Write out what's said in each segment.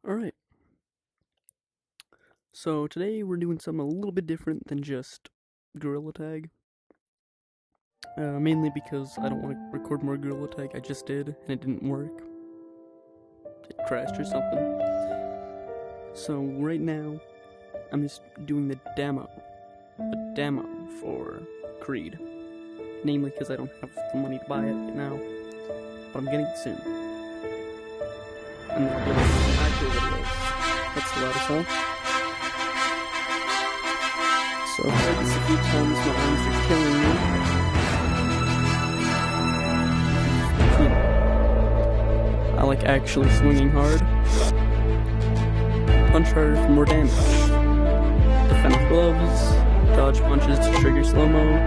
Alright, so today we're doing something a little bit different than just Gorilla Tag. Mainly because I don't want to record more Gorilla Tag. I just did, and it didn't work. It crashed or something. So right now, I'm just doing the demo for Creed. Namely because I don't have the money to buy it right now, but I'm getting it soon. And then I'll do some actual videos. That's the loudest, huh? So I've heard this a few times, my arms are killing me. I like actually swinging hard. Punch harder for more damage. Defend with gloves. Dodge punches to trigger slow-mo.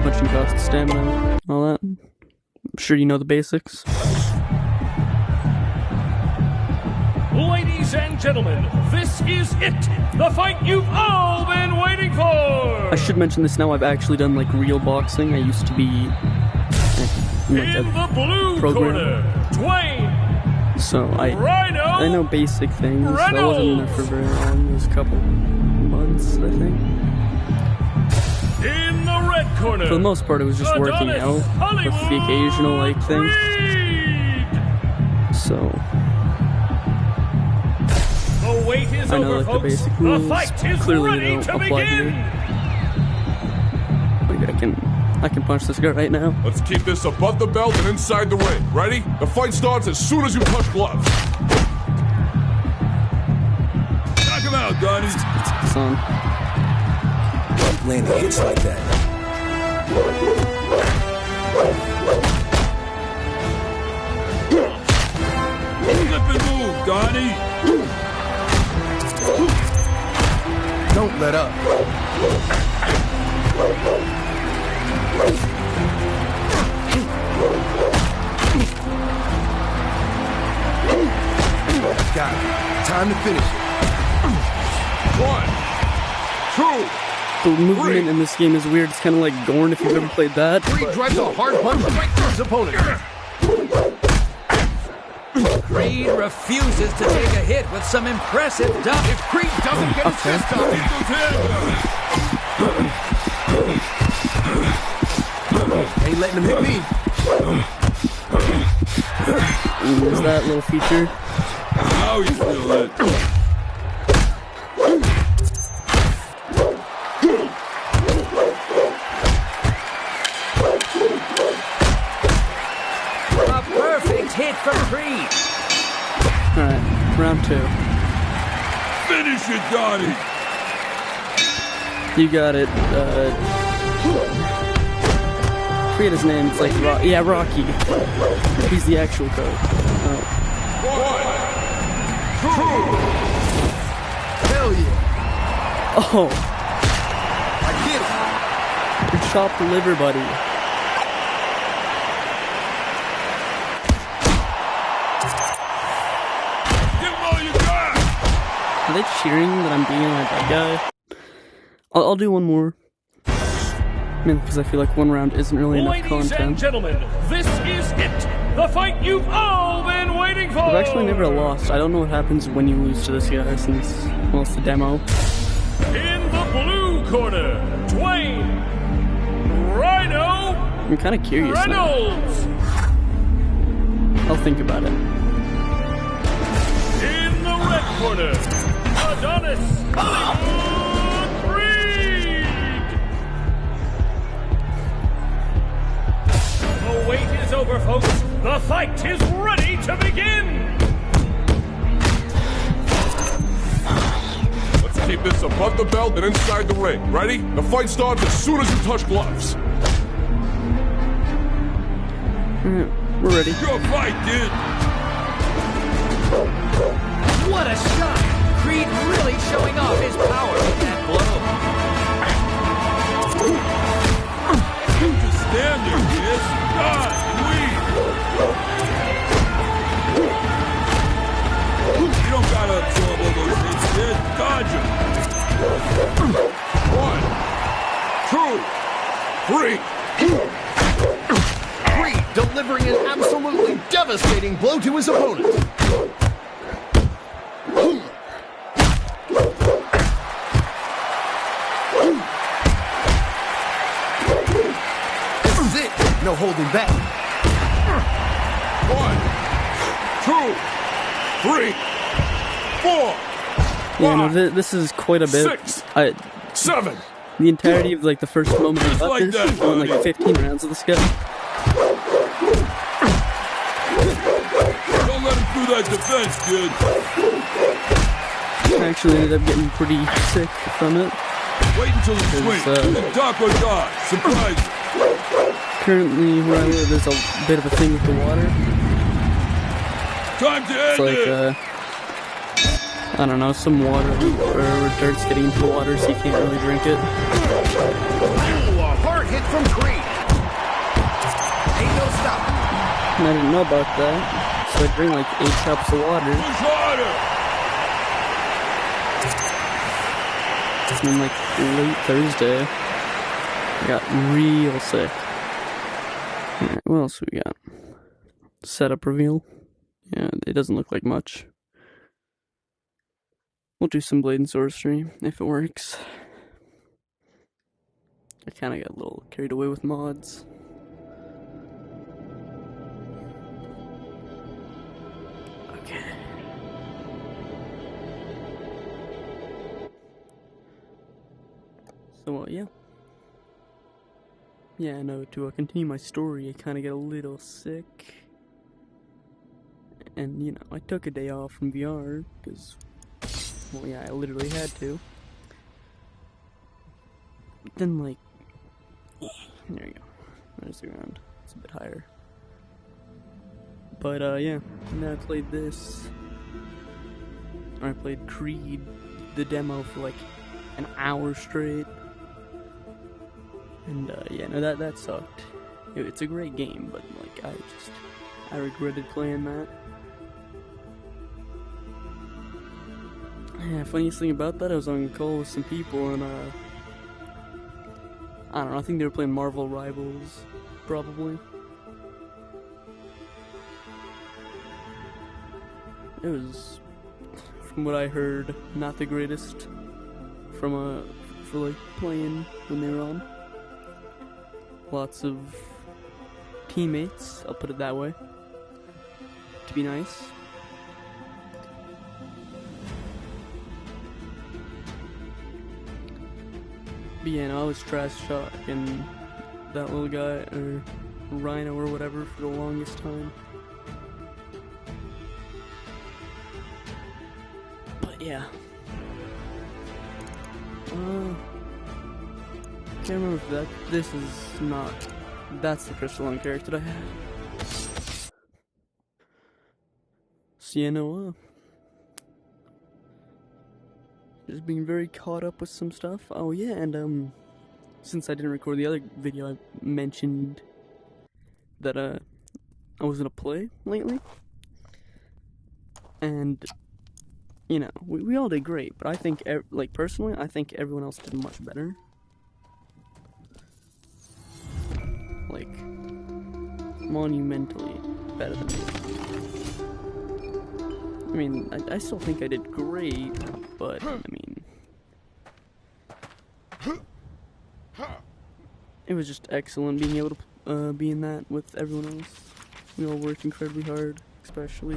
Punching costs stamina. All that. I'm sure you know the basics. Ladies and gentlemen, this is it! The fight you've all been waiting for! I should mention this now, I've actually done like real boxing. I used to be like in the blue corner, Dwayne! So I know basic things. Reynolds. I wasn't in there for very long. It was a couple months, I think. In the red corner, For the most part, it was just working Adonis out Hollywood with the occasional like thing. Creed. So The wait is I know over, like the folks. basic The rules. fight is Clearly ready they don't to apply begin. here. Like I can punch this guy right now. Let's keep this above the belt and inside the ring. Ready? The fight starts as soon as you touch gloves. Knock him out, Donnie. It's on. Landing hits like that. Flip and move, Donnie. Don't let up. Got it. Time to finish it. 1, 2. The movement in this game is weird. It's kind of like Gorn if you've ever played that. Creed drives a hard punch right through his opponent. Creed refuses to take a hit with some impressive dump. If Creed doesn't get his chest up, ain't letting him hit me. There's that little feature. Now you feel it. A perfect hit from Creed. Alright, round 2. Finish it, Donnie. You got it. Forget his name. It's like Rocky. He's the actual code. 1, 2. Hell yeah. Oh, I get it. your chopped liver, buddy. Give him all you got. Are they cheering that I'm being like that guy? I'll do one more. Because I feel like one round isn't really enough Ladies and content. gentlemen, this is it! The fight you've all been waiting for! I've actually never lost. I don't know what happens when you lose to this guy since, well, it's the demo. In the blue corner, Dwayne Rhino I'm kind of curious now. Reynolds! I'll think about it. In the red corner, Adonis Hollywood Creed! The wait is over, folks. The fight is ready to begin! Let's keep this above the belt and inside the ring. Ready? The fight starts as soon as you touch gloves. Alright, we're ready. Your fight, kid. What a shot! Creed really showing off his power with that blow. You just stand there, kid. God, please. You don't gotta absorb all those hits, kid. Dodge him. 1, 2, 3. Creed delivering an absolutely devastating blow to his opponent. No holding back. 1, 2, 3, 4. Yeah, no, this is quite a bit. 6, 7. The entirety of like the first moment I got like this, that, I went like buddy. 15 rounds of this guy. Don't let him through that defense, kid. I actually ended up getting pretty sick from it. Wait until the swing. And duck or dodge. Surprise you. Currently, where I live, there's a bit of a thing with the water. Time to It's end like, it. I don't know, some water or dirt's getting into the water, so you can't really drink it. Ooh, a hard hit from Creed. Ain't no stop. And I didn't know about that, so I drank like 8 cups of water. Push harder. And then like late Thursday, I got real sick. Alright, what else we got? Setup reveal. Yeah, it doesn't look like much. We'll do some Blade and Sorcery, if it works. I kinda got a little carried away with mods. Okay. So, yeah. Yeah, no, to continue my story, I kinda get a little sick. And, you know, I took a day off from VR, because, well, yeah, I literally had to. But then, like, there you go. There's the ground. It's a bit higher. But, yeah, and then I played this. Or I played Creed, the demo, for like an hour straight. And, yeah, no, that sucked. It's a great game, but, like, I regretted playing that. Yeah, funniest thing about that, I was on a call with some people, and, I don't know, I think they were playing Marvel Rivals, probably. It was, from what I heard, not the greatest for like, playing when they were on. Lots of teammates, I'll put it that way, to be nice. But yeah, no, I was trash talking that little guy, or Rhino or whatever, for the longest time. But yeah. Can't remember if this is not, that's the crystalline character I had. So yeah, no, just being very caught up with some stuff. Oh yeah, and since I didn't record the other video, I mentioned that I was in a play lately. And, you know, we all did great, but I think, like, personally, I think everyone else did much better. Like, monumentally better than me. I mean, I still think I did great, but, I mean, it was just excellent being able to be in that with everyone else. We all worked incredibly hard, especially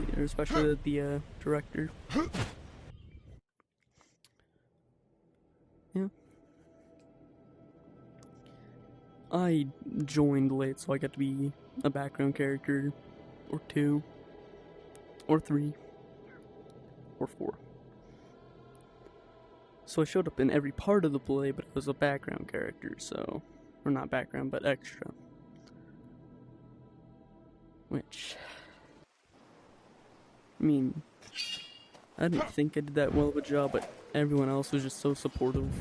the director. Yeah. I joined late, so I got to be a background character, or 2, or 3, or 4. So I showed up in every part of the play, but I was a background character, so... Or not background, but extra. Which... I mean... I didn't think I did that well of a job, but everyone else was just so supportive.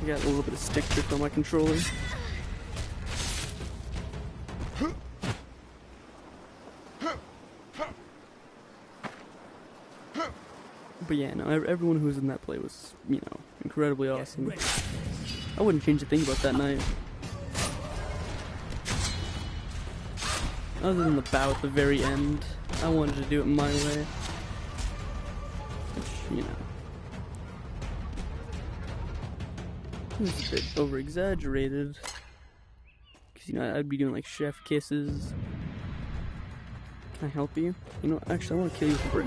I got a little bit of stick drift on my controller. But yeah, no, everyone who was in that play was, you know, incredibly awesome. I wouldn't change a thing about that night. Other than the bow at the very end, I wanted to do it my way. Which, you know, It was a bit over exaggerated. Because, you know, I'd be doing like chef kisses. Can I help you? You know, actually, I want to kill you with a brick.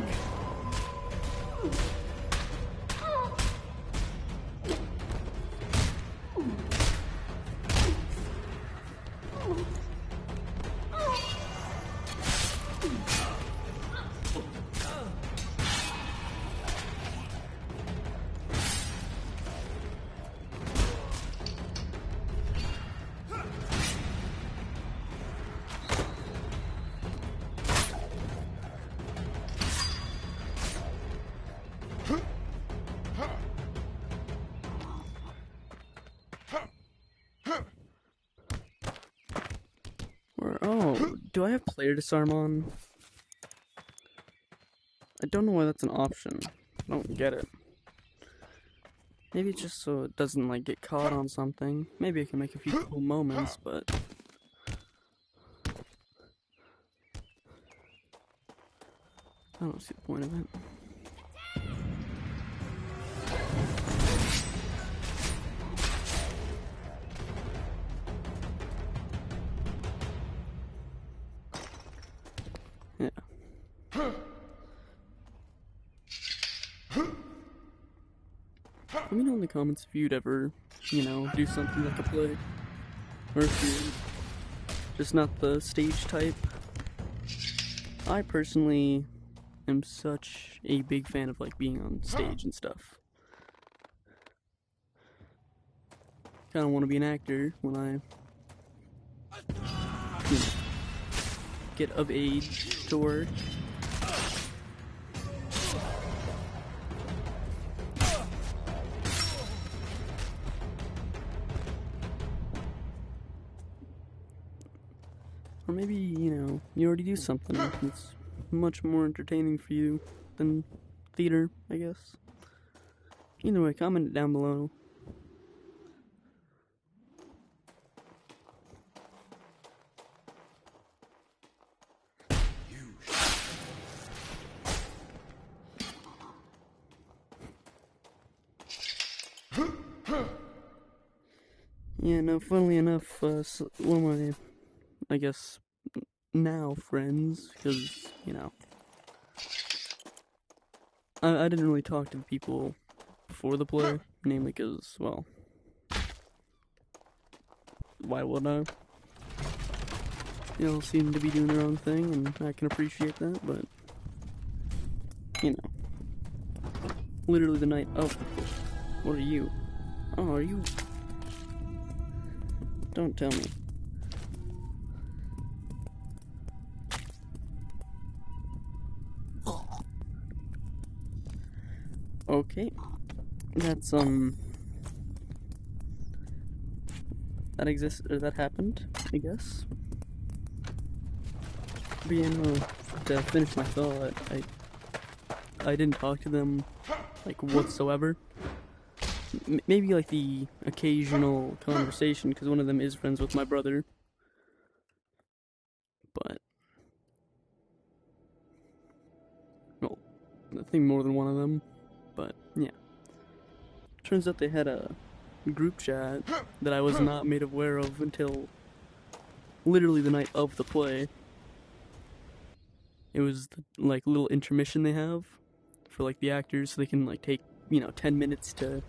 Oh, do I have player disarm on? I don't know why that's an option. I don't get it. Maybe it's just so it doesn't like get caught on something. Maybe I can make a few cool moments, but I don't see the point of it. Yeah. Let me know in the comments if you'd ever, you know, do something like a play. Or if you're just not the stage type. I personally am such a big fan of like being on stage and stuff. Kinda wanna be an actor when I, you know, get of age to work. Or maybe, you know, you already do something that's much more entertaining for you than theater, I guess. Either way, comment it down below. Yeah, no, funnily enough, one of my, I guess, now friends, because, you know, I didn't really talk to the people before the play, namely because, well, why would I? They all seem to be doing their own thing, and I can appreciate that, but, you know, literally the night of the play. What are you? Oh, are you? Don't tell me. Okay. That's, that exists, or that happened, I guess. But yeah, no, to finish my thought, I didn't talk to them, like, whatsoever. Maybe, like, the occasional conversation, because one of them is friends with my brother. But, well, I think more than one of them. But, yeah. Turns out they had a group chat that I was not made aware of until literally the night of the play. It was the, like, little intermission they have for, like, the actors so they can, like, take, you know, 10 minutes to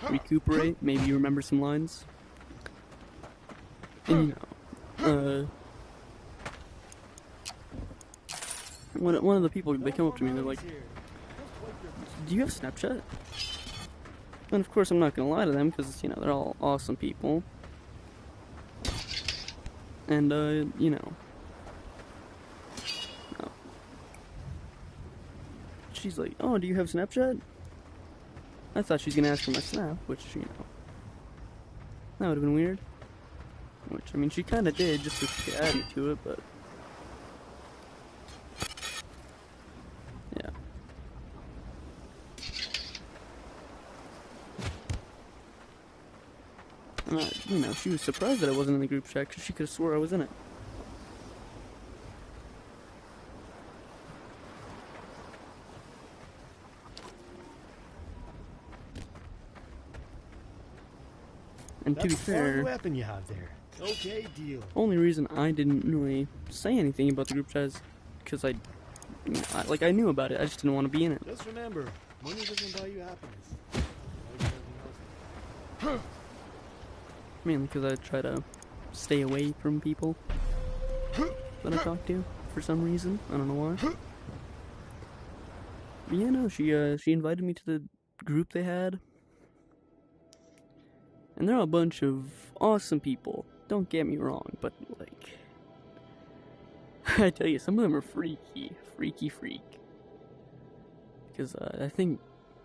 recuperate, maybe remember some lines. And, you know, one of the people, they come up to me and they're like, do you have Snapchat? And of course I'm not gonna lie to them, because, you know, they're all awesome people. And, you know. Oh. She's like, oh, do you have Snapchat? I thought she was gonna ask for my Snap, which, you know, that would've been weird. Which, I mean, she kinda did, just so she could add me to it, but yeah. And you know, she was surprised that I wasn't in the group chat, because she could've swore I was in it. And to be That's a foreign fair, weapon you have there. Okay, deal. only reason I didn't really say anything about the group chat is because I knew about it. I just didn't want to be in it. Just remember, money doesn't buy you happiness. Mainly because I try to stay away from people that I talk to for some reason. I don't know why. But yeah, no, she invited me to the group they had. And they're a bunch of awesome people. Don't get me wrong, but like, I tell you, some of them are freaky freak. Because I think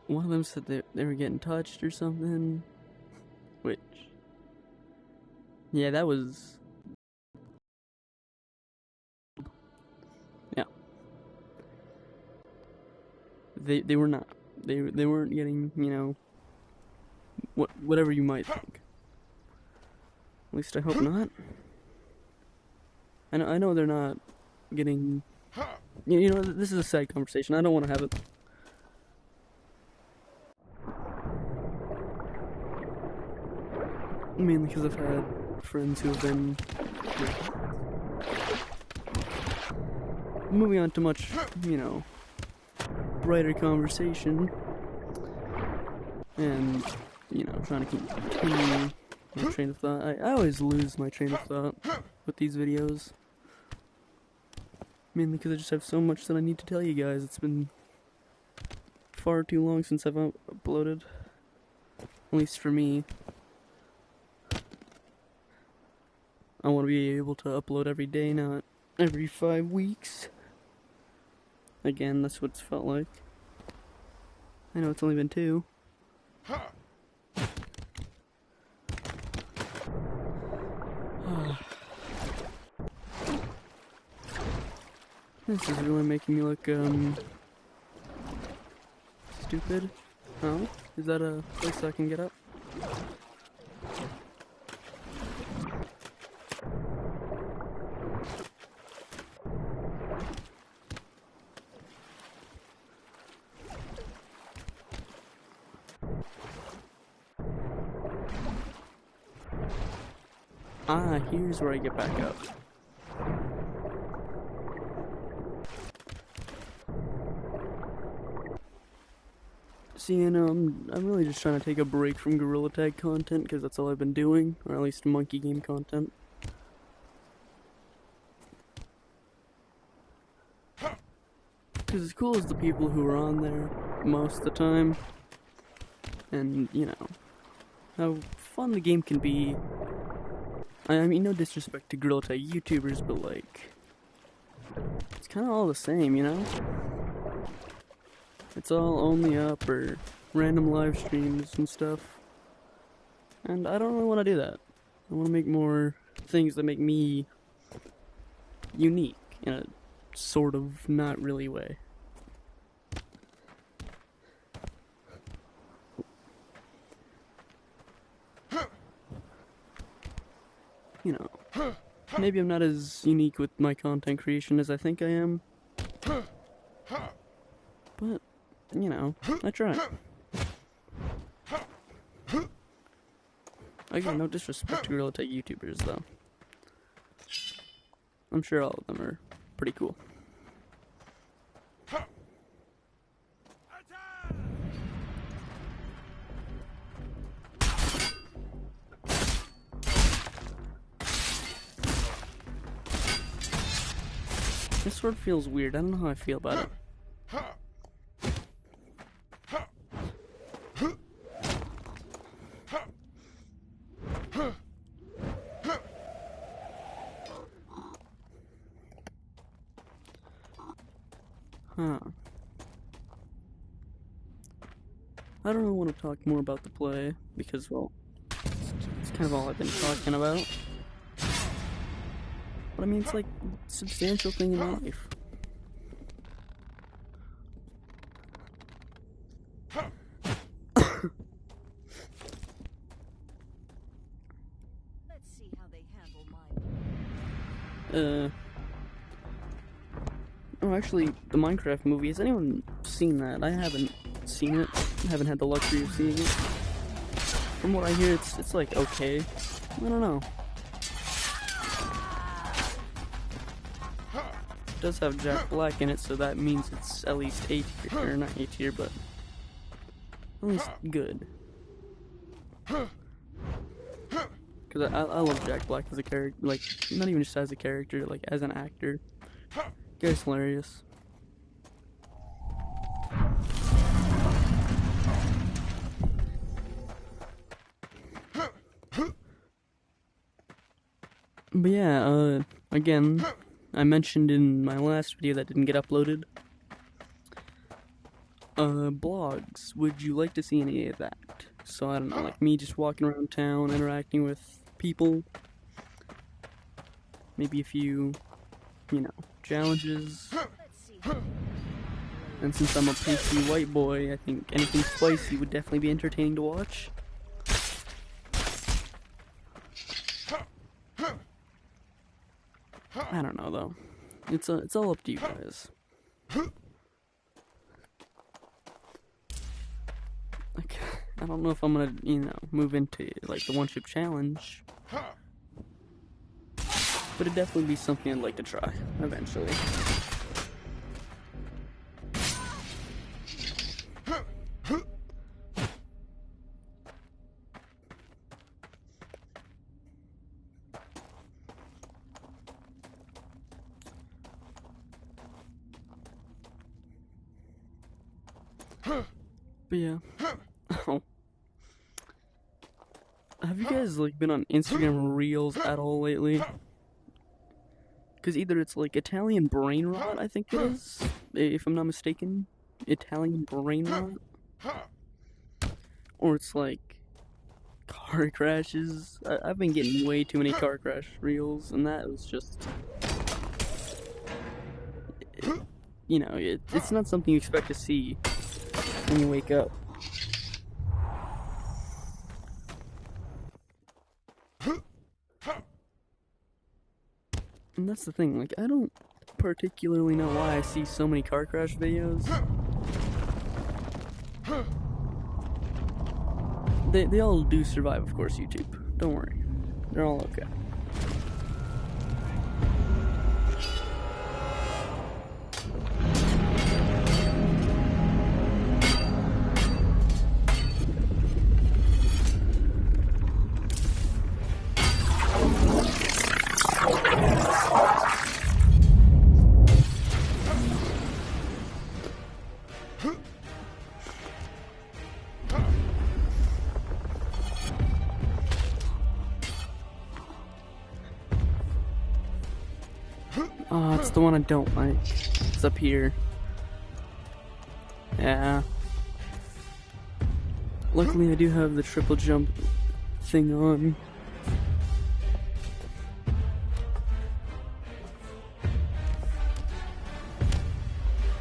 one of them said that they were getting touched or something. Which, yeah, that was, yeah. They were not. They weren't getting, you know, whatever you might think. At least I hope not. I know they're not getting. You know, this is a sad conversation. I don't want to have it. Mainly because I've had friends who have been. Moving on to much, you know, brighter conversation. And, you know, trying to continue my train of thought. I always lose my train of thought with these videos. Mainly because I just have so much that I need to tell you guys. It's been far too long since I've uploaded. At least for me. I want to be able to upload every day, not every 5 weeks. Again, that's what it's felt like. I know it's only been 2. This is really making me look, stupid. Oh, is that a place I can get up? Ah, here's where I get back up. See, and I'm really just trying to take a break from Gorilla Tag content, because that's all I've been doing, or at least monkey game content. Because as cool as the people who are on there most of the time, and, you know, how fun the game can be. I mean, no disrespect to Gorilla Tag YouTubers, but like, it's kind of all the same, you know? It's all only up or random live streams and stuff. And I don't really want to do that. I want to make more things that make me unique in a sort of not really way. You know, maybe I'm not as unique with my content creation as I think I am. But, you know, I try. Again, no disrespect to Gorilla Tag YouTubers, though. I'm sure all of them are pretty cool. This sword feels weird. I don't know how I feel about it. Huh. I don't really want to talk more about the play, because, well, it's kind of all I've been talking about. But I mean, it's like a substantial thing in life. Let's see how they handle mine. Oh, actually, the Minecraft movie, has anyone seen that? I haven't seen it. I haven't had the luxury of seeing it. from what I hear, it's like okay. I don't know. It does have Jack Black in it, so that means it's at least A tier, or not A tier, but at least good. Because I love Jack Black as a character, like, not even just as a character, like, as an actor. Guy's hilarious. But yeah, again, I mentioned in my last video that didn't get uploaded. Blogs. Would you like to see any of that? So, I don't know, like me just walking around town, interacting with people. Maybe a few, you know, challenges. And since I'm a pasty white boy, I think anything spicy would definitely be entertaining to watch. I don't know though. It's all up to you guys. Like, I don't know if I'm gonna, you know, move into like the one-chip challenge, but it'd definitely be something I'd like to try eventually. But yeah. Oh. Have you guys like been on Instagram Reels at all lately? Because either it's like Italian brain rot, I think it is, if I'm not mistaken. Italian brain rot. Or it's like car crashes. I've been getting way too many car crash reels, and that was just... you know, it's not something you expect to see when you wake up. And that's the thing, like, I don't particularly know why I see so many car crash videos. They all do survive, of course, YouTube. Don't worry. They're all okay. Oh, it's the one I don't like. It's up here. Yeah. Luckily I do have the triple jump thing on.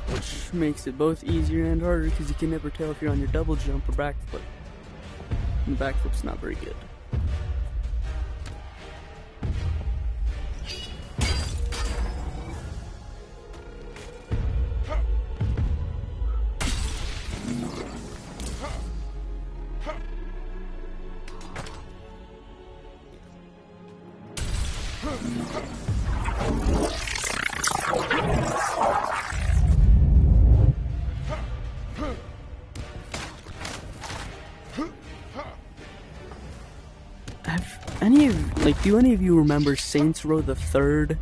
Which makes it both easier and harder because you can never tell if you're on your double jump or backflip. And the backflip's not very good. Do any of you remember Saints Row the Third?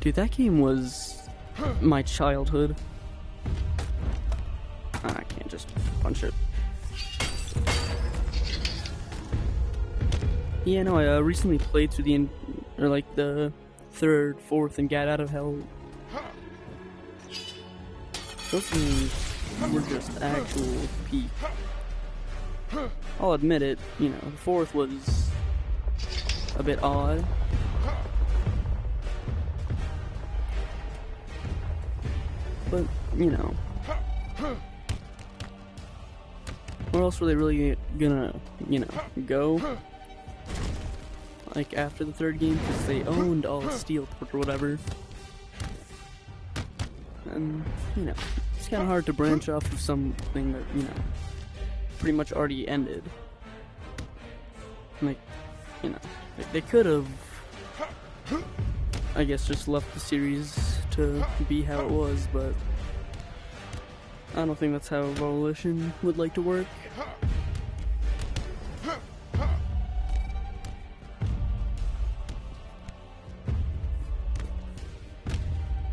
Dude, that game was my childhood. I can't just punch it. Yeah, no, I recently played through the third, fourth, and Gat Out of Hell. Those games were just actual peak. I'll admit it, you know, the fourth was a bit odd. But, you know. Where else were they really gonna, you know, go? Like, after the third game, because they owned all of Steelport or whatever. And, you know, it's kind of hard to branch off of something that, you know, pretty much already ended. like, you know, they could have, I guess, just left the series to be how it was, but I don't think that's how Volition would like to work.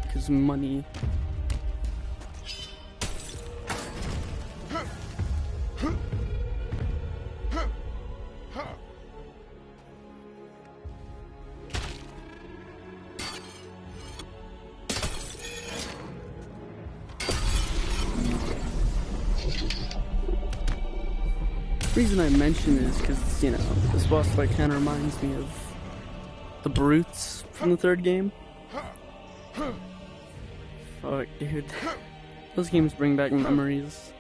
Because money. The reason I mention it is because, you know, this boss fight kind of reminds me of the Brutes from the third game. Oh, dude. Those games bring back memories.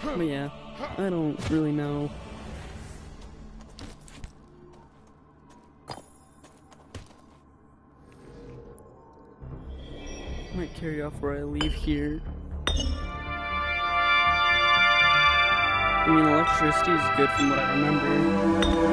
But yeah, I don't really know. Might carry off where I leave here. I mean, electricity is good from what I remember.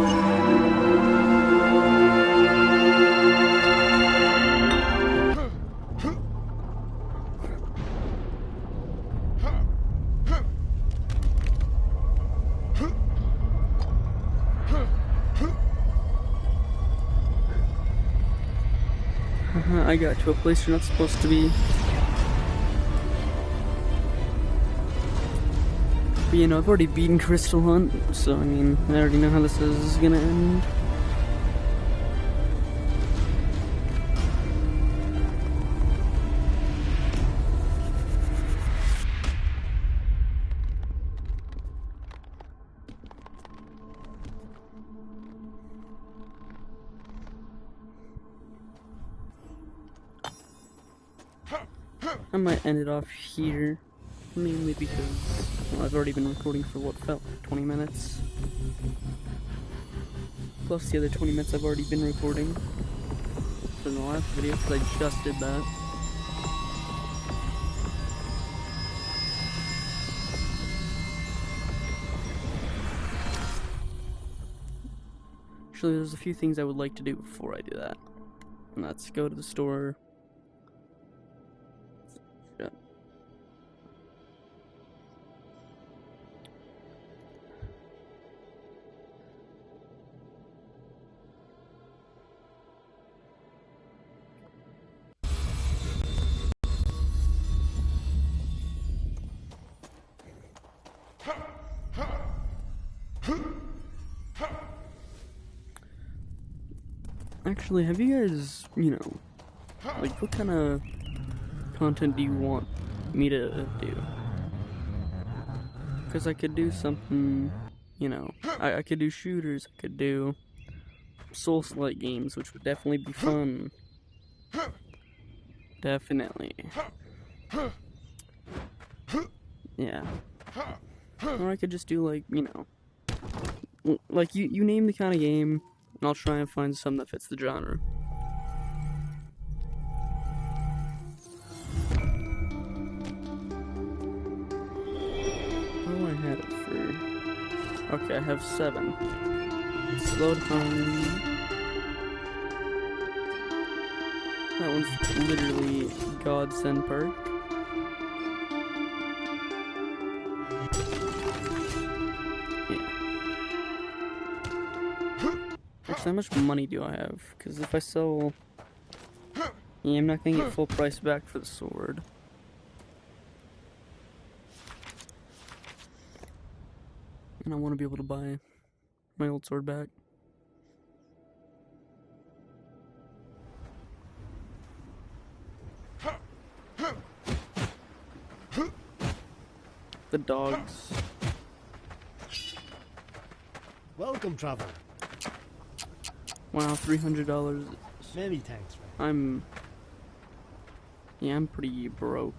I got to a place you're not supposed to be. But you know, I've already beaten Crystal Hunt, so I mean, I already know how this is gonna end. I might end it off here, mainly because, well, I've already been recording for what felt like 20 minutes. Plus the other 20 minutes I've already been recording from the last video, because I just did that. Actually, there's a few things I would like to do before I do that. And that's go to the store. Shit. Actually, have you guys, you know, like, what kind of content do you want me to do? Because I could do something, you know, I could do shooters, I could do Souls-like games, which would definitely be fun. Definitely. Yeah. Or I could just do, like, you know, like, you name the kind of game, and I'll try and find something that fits the genre. Oh, I had it for... Okay, I have 7. Slow down. That one's literally Godsend perk. How much money do I have? Because if I sell... Yeah, I'm not gonna get full price back for the sword. And I want to be able to buy my old sword back. The dogs. Welcome, traveler. Wow, $300. Many thanks, man. I'm pretty broke.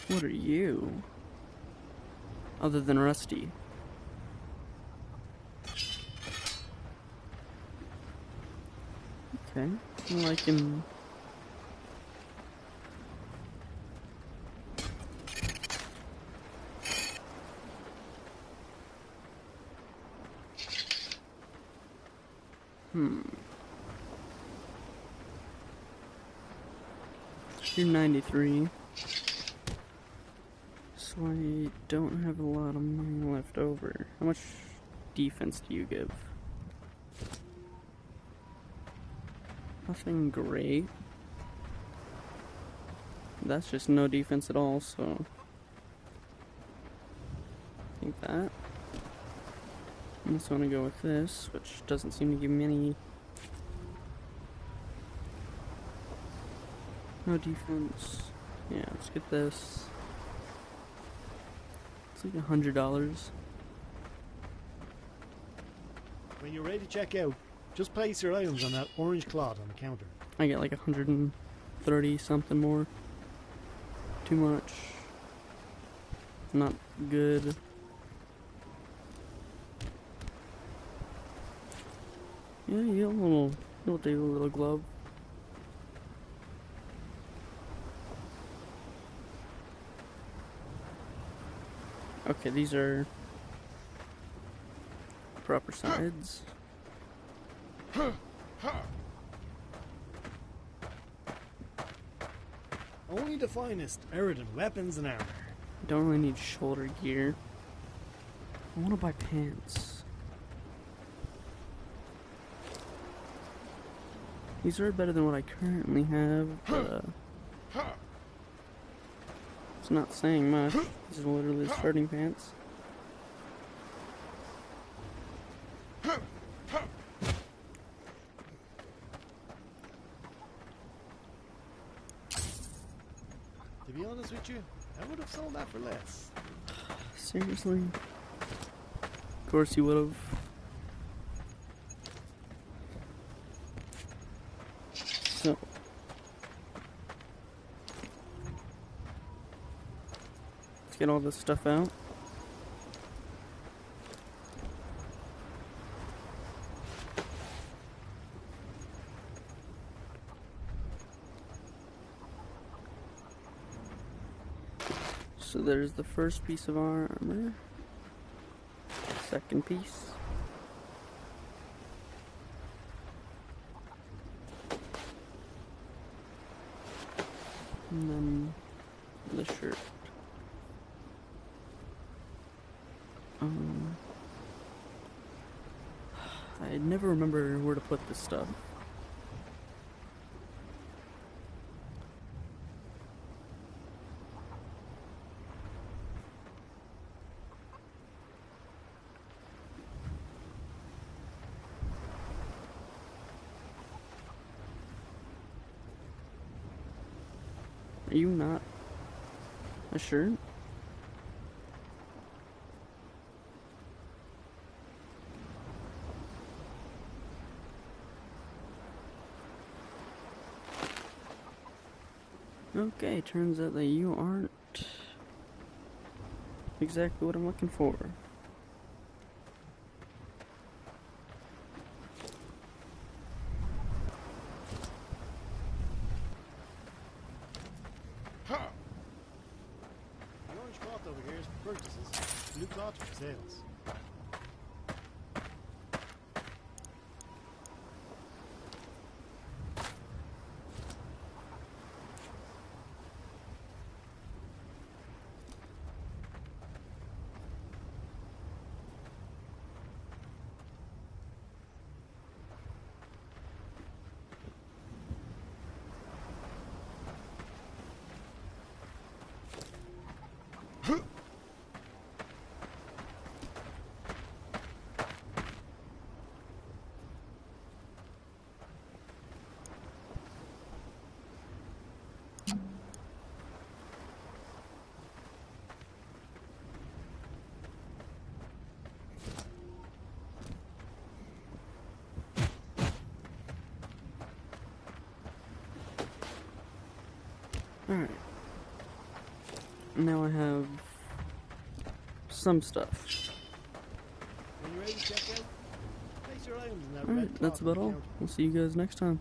What are you? Other than Rusty. Okay. I like him. You're 93. So I don't have a lot of money left over. How much defense do you give? Nothing great. That's just no defense at all, so I think that. I also want to go with this, which doesn't seem to give me any. No defense. Yeah, let's get this. It's like $100. When you're ready to check out, just place your items on that orange cloth on the counter. I get like 130 something more. Too much. Not good. Yeah, you get a little, you'll take a little glove. Okay, these are proper sides. Only the finest Eridan weapons and armor. Don't really need shoulder gear. I want to buy pants. These are better than what I currently have, but it's not saying much. These are literally the starting pants. To be honest with you, I would have sold that for less. Seriously? Of course you would have. So. Let's get all this stuff out. So there's the first piece of armor. Second piece. And then the shirt. I never remember where to put this stuff. Are you not a shirt? Okay, turns out that you aren't exactly what I'm looking for. The orange cloth over here is for purchases. Blue cloth for sales. Alright. Now I have some stuff. When you're ready to check out, place your items in that red Alright, cloth that's on the about all. counter. We'll see you guys next time.